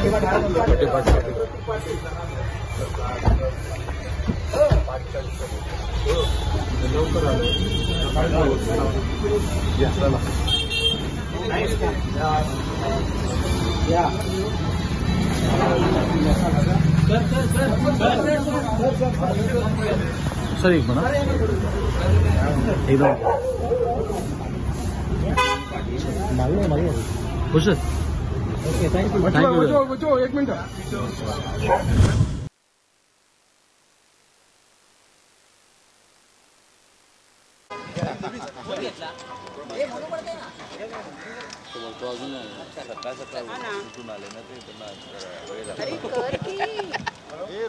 Sir एक minute एकदम मागे हो सर ओके थँक्यू एक मिनिट अजून सकाळ उठून आले ना ते त्यांना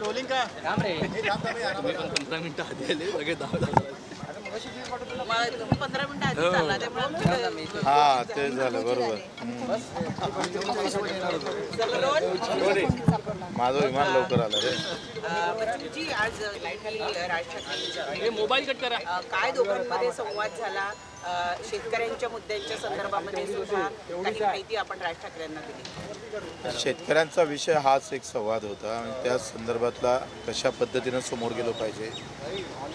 रोलिंग का काम रे 15 मिनिटं आधी आले सगळे 15 मिनिटं आधी चालला त्यामुळे हा ते झालं बरोबर माझं विमान लवकर आलं रे जी आज राज ठाकरे मोबाईल कट करा काय दोघांमध्ये संवाद झाला शेतकऱ्यांच्या मुद्द्यांच्या संदर्भामध्ये सुद्धा काही माहिती आपण राज ठाकरेंना दिली। शेतकऱ्यांचा विषय हाच एक संवाद होता आणि त्या संदर्भातला कशा पद्धतीनं समोर गेलो पाहिजे,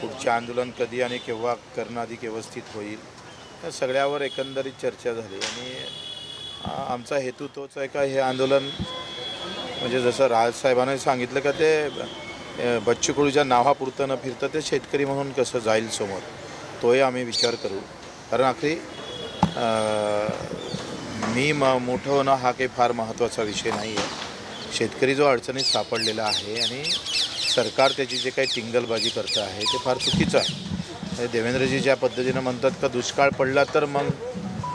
पुढचे आंदोलन कधी आणि केव्हा करणं अधिक व्यवस्थित होईल, या सगळ्यावर एकंदरीत चर्चा झाली आणि आमचा हेतू तोच आहे का हे आंदोलन म्हणजे जसं राजसाहेबांनी सांगितलं का ते बच्चू कडूच्या नावापुरतं न फिरतं ते शेतकरी म्हणून कसं जाईल समोर, तोही आम्ही विचार करू. कारण आखरी मी मोठं होणं हा काही फार महत्त्वाचा विषय नाही आहे. शेतकरी जो अडचणीत सापडलेला आहे आणि सरकार त्याची जे काही टिंगलबाजी करतं आहे ते फार चुकीचं आहे. देवेंद्रजी ज्या पद्धतीनं म्हणतात का दुष्काळ पडला तर मग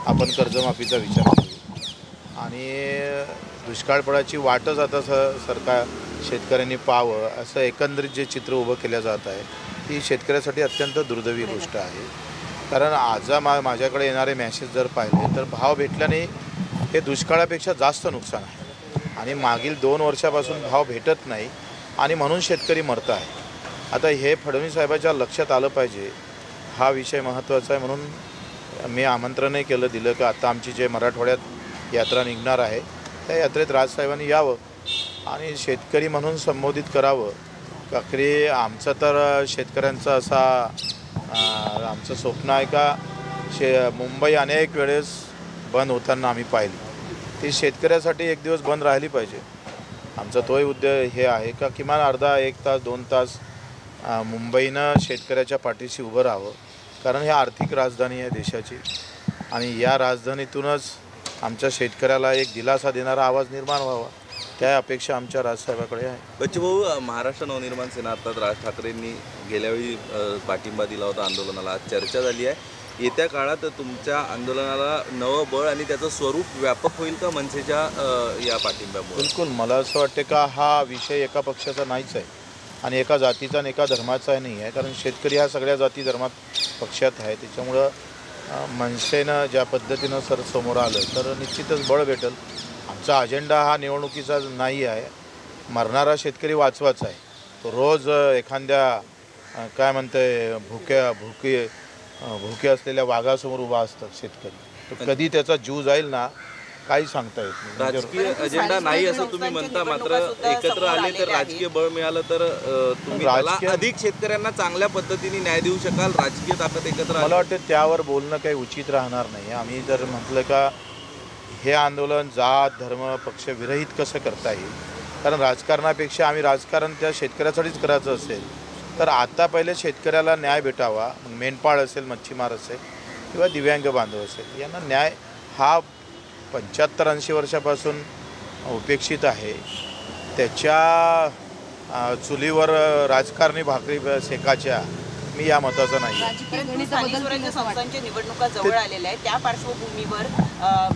आपण कर्जमाफीचा विचार करू आणि दुष्काळ पडायची वाटच आता सरकार शेतकऱ्यांनी पाहावं असं एकंदरीत जे चित्र उभं केलं जात आहे ही शेतकऱ्यासाठी अत्यंत दुर्दैवी गोष्ट आहे. कारण आज माझ्याकडे येणारे मॅसेज जर पाहिले तर भाव भेटल्याने हे दुष्काळापेक्षा जास्त नुकसान आहे आणि मागील 2 वर्षापासून भाव भेटत नाही आणि म्हणून शेतकरी मरत आहे. आता हे फडणवीस साहेबांच्या लक्षात आलं पाहिजे, हा विषय महत्त्वाचा आहे. म्हणून मी आमंत्रणही दिलं की आता आमची जे मराठवाड्यात यात्रा निघणार आहे त्या यात्रेत राजसाहेबांनी यावं आणि शेतकरी म्हणून संबोधित करावं. आखरी आमचं तर शेतकऱ्यांचं आमचं स्वप्न आहे का मुंबई अनेक वेळेस बंद होताना आम्ही पाहिली, ती शेतकऱ्यासाठी एक दिवस बंद राहिली पाहिजे. आमचा तोही उद्देश हे आहे का किमान अर्धा 1 तास 2 तास मुंबईनं शेतकऱ्याच्या पाठीशी उभं राहावं. कारण ही आर्थिक राजधानी आहे देशाची आणि या राजधानीतूनच आमच्या शेतकऱ्याला एक दिलासा देणारा आवाज निर्माण व्हावा, त्या अपेक्षा आमच्या राजसाहेबाकडे आहे. बच्चूभाऊ, महाराष्ट्र नवनिर्माण सेना अर्थात राज ठाकरेंनी गेल्यावेळी पाठिंबा दिला होता आंदोलनाला, आज चर्चा झाली आहे. येत्या काळात तुमच्या आंदोलनाला नवं बळ आणि त्याचं स्वरूप व्यापक होईल का मनसेच्या या पाठिंब्यामुळे? बिलकुल. मला असं वाटते का हा विषय एका पक्षाचा नाहीच आहे आणि एका जातीचा आणि एका धर्माचा नाही आहे. कारण शेतकरी हा सगळ्या जाती धर्मात पक्षात आहे. त्याच्यामुळं मनसेनं ज्या पद्धतीनं समोर आलं तर निश्चितच बळ भेटेल. आमचा अजेंडा हा निवडणुकीचा नाही आहे. मरणारा शेतकरी वाचवायचा आहे. तो रोज एखाद्या काय म्हणते भुके असलेल्या वाघासमोर उभा असतात शेतकरी. तो कधी त्याचा जीव जाईल ना काही सांगता येत नाही. राजकीय अजेंडा नाही असं तुम्ही म्हणता, मात्र एकत्र आले तर राजकीय बळ मिळालं तर तुम्ही अधिक शेतकऱ्यांना चांगल्या पद्धतीने न्याय देऊ शकाल. राजकीय ताकद एकत्र मला वाटतं त्यावर बोलणं काही उचित राहणार नाही. आम्ही जर म्हटलं का हे आंदोलन जात धर्म पक्ष विरहित कसं करता येईल, कारण राजकारणापेक्षा आम्ही राजकारण त्या शेतकऱ्यासाठीच करायचं असेल तर आता पहिले शेतकऱ्याला न्याय भेटावा. मेंढपाळ असेल, मच्छीमार असेल किंवा दिव्यांग बांधव असेल, यांना न्याय हा 75-80 वर्षापासून उपेक्षित आहे. त्याच्या चुलीवर राजकारणी भाकरी शेकाच्या मी या मताचा नाही. संस्थांच्या निवडणुका जवळ आलेल्या आहेत, त्या पार्श्वभूमीवर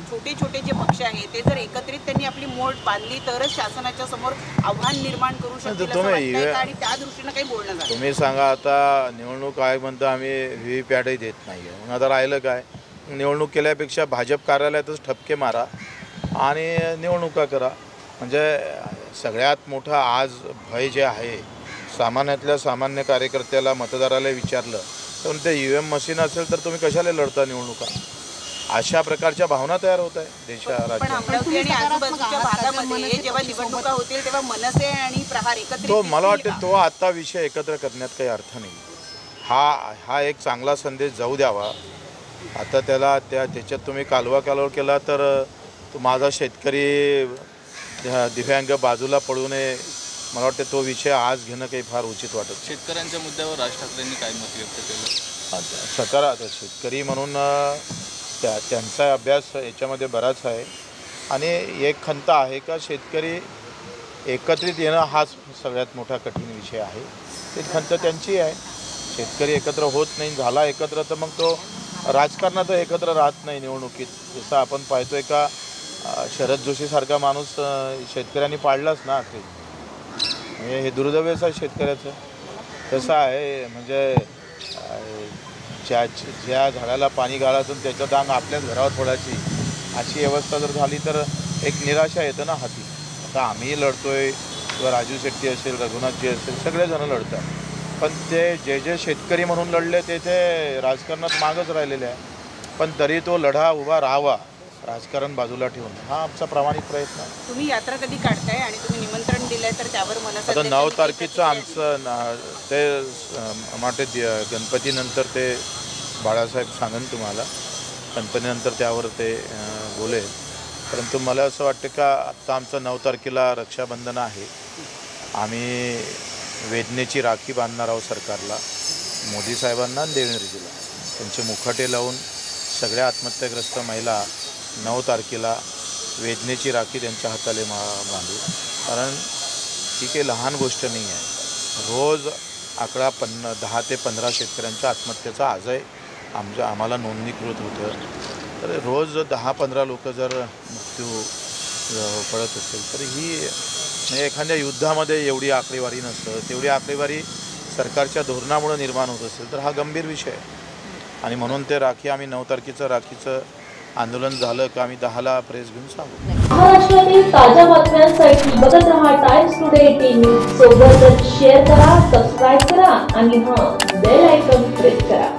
छोटे छोटे जे पक्ष आहेत ते जर एकत्रित त्यांनी आपली मोठ बांधली तरच शासनाच्या समोर आव्हान निर्माण करू शकतील आणि त्या दृष्टीनं काही बोलणं झालं. तुम्ही सांगा, आता निवडणूक आयोग म्हणतो आम्ही व्हीव्हीपॅटही देत नाही आहे. मग आता राहिलं काय? निवडणूक केल्यापेक्षा भाजप कार्यालयातच ठपके मारा आणि निवडणुका करा. म्हणजे सगळ्यात मोठं आज भय जे आहे, सामान्यातल्या सामान्य कार्यकर्त्याला मतदाराला विचारलं तर ते EVM मशीन असेल तर तुम्ही कशाला लढता निवडणुका? अशा प्रकारच्या भावना तयार होत आहे देशा पण राज्यात. अमरावती आणि आजूबाजूच्या भागामध्ये जेव्हा निवडणुका होतील तेव्हा मनसे आणि प्रहार एकत्रित तो मला दिसतील वाटतं तो आता विषय एकत्र करण्यात काही अर्थ नाही. हा एक चांगला संदेश जाऊ द्यावा. आता त्याच्यात तुम्ही कालवा केला तर तो माझा शेतकरी दिव्यांग बाजूला पडू नये, मला वाटतं तो विषय आज घेणं काही फार उचित वाटत. शेतकऱ्यांच्या मुद्द्यावर राज ठाकरेंनी काय मत व्यक्त केलं? सकारात्मक शेतकरी म्हणून त्यांचा अभ्यास याच्यामध्ये बराच आहे आणि एक खंत आहे का शेतकरी एकत्रित येणं हाच सगळ्यात मोठा कठीण विषय आहे. ते खंत त्यांची आहे. शेतकरी एकत्र होत नाही, झाला एकत्र तर मग तो राजकारणात एकत्र राहत नाही निवडणुकीत. जसं आपण पाहतोय का शरद जोशीसारखा माणूस शेतकऱ्यांनी पाडलाच ना ते, म्हणजे हे दुर्दैवच आहे शेतकऱ्याचं. तसं आहे म्हणजे ज्या झाडाला पाणी घालायचं त्याचं दांग आपल्याच घरावर फोडायची अशी व्यवस्था जर झाली तर एक निराशा येतं ना हाती. आता आम्ही लढतोय किंवा राजू शेट्टी असेल, रघुनाथजी असेल, सगळेजण लढतात, पण ते जे शेतकरी म्हणून लढले ते राजकारणात मागच राहिलेले आहे. पण तरी तो लढा उभा राहावा राजकारण बाजूला ठेवून, हा आमचा प्रामाणिक प्रयत्न आहे. तुम्ही यात्रा कधी काढताय आणि तुम्ही निमंत्रण दिलंय तर त्यावर मनसे आता 9 तारखेचं आमचं ते वाटते गणपतीनंतर ते बाळासाहेब सांगन तुम्हाला, गणपतीनंतर त्यावर ते बोलेल. परंतु मला असं वाटतं का आत्ता आमचं 9 तारखेला रक्षाबंधन आहे. आम्ही वेदनेची राखी बांधणार आहोत सरकारला, मोदी साहेबांना आणि देवेंद्रजीला. त्यांचे मुखटे लावून सगळ्या आत्महत्याग्रस्त महिला 9 तारखेला वेदनेची राखी त्यांच्या हाताले बांधू. कारण ही काही लहान गोष्ट नाही आहे. रोज आकडा 10 ते 15 शेतकऱ्यांच्या आत्महत्येचा आजही आम्हाला नोंदणीकृत होतं. तर रोज 10-15 लोक जर मृत्यू पडत असेल तर ही एखाद्या युद्धामध्ये एवढी आकडेवारी नसतं. तेवढी आकडेवारी सरकारच्या धोरणामुळे निर्माण होत असेल तर हा गंभीर विषय आहे. आणि म्हणून ते राखी आम्ही 9 तारखेचं राखीचं आंदोलन झालं का आम्ही 10ला प्रेस घेऊन सांगू. महाराष्ट्रातील ताज्या बातम्यांसाठी बघत रहा टाइम्स टुडे 18 न्यूज. सोबतच शेअर करा, सबस्क्राईब करा आणि बेल आयकॉन प्रेस करा.